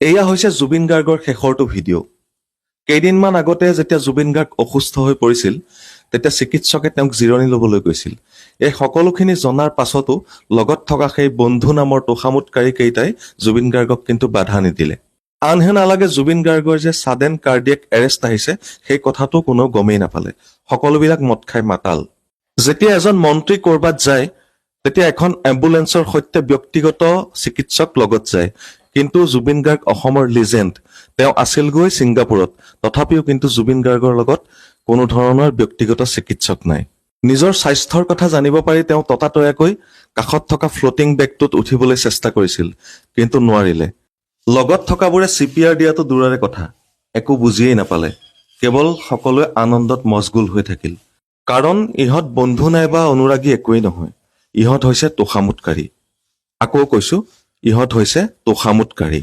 এয়া হৈছে জুবিন গাৰ্গৰ শেষৰটো ভিডিঅ'। কেইদিনমান আগতে যেতিয়া জুবিন গাৰ্গ অসুস্থ হৈ পৰিছিল তেতিয়া চিকিৎসকে তেওঁক জিৰণি ল'বলৈ কৈছিল। এই সকলোখিনি জনাৰ পাছতো লগত থকা সেই বন্ধু নামৰ তোষামোদকাৰী কেইটাই জুবিন গাৰ্গক কিন্তু বাধা নিদিলে। আনহে নালাগে জুবিন গাৰ্গৰ যে ছাডেন কাৰ্ডিয়েক এৰেষ্ট আহিছে সেই কথাটো কোনো গমেই নাপালে। সকলোবিলাক মদ খাই মাতাল। যেতিয়া এজন মন্ত্ৰী কৰবাত যায় তেতিয়া এখন এম্বুলেন্সৰ সৈতে ব্যক্তিগত চিকিৎসক লগত যায়। কিন্তু জুবিন গাৰ্গ অসমৰ লিজেণ্ড। তেওঁ আছিলগৈ ছিংগাপুৰত, তথাপিও কিন্তু জুবিন গাৰ্গৰ লগত কোনো ধৰণৰ ব্যক্তিগত চিকিৎসক নাই। নিজৰ স্বাস্থ্যৰ কথা জানিব পাৰি তেওঁ ততাতৈয়াকৈ কাষত থকা ফ্লোটিং বেগটোত উঠিবলৈ চেষ্টা কৰিছিল, কিন্তু নোৱাৰিলে। লগত থকাবোৰে CPR দিয়াটো দূৰৰে কথা, একো বুজিয়েই নাপালে। কেৱল সকলোৱে আনন্দত মছগুল হৈ থাকিল। কাৰণ ইহঁত বন্ধু নাইবা অনুৰাগী একোৱেই নহয়, ইহঁত হৈছে তোষামোদকাৰী। আকৌ কৈছো, ইহঁত হৈছে তোষামোদকাৰী।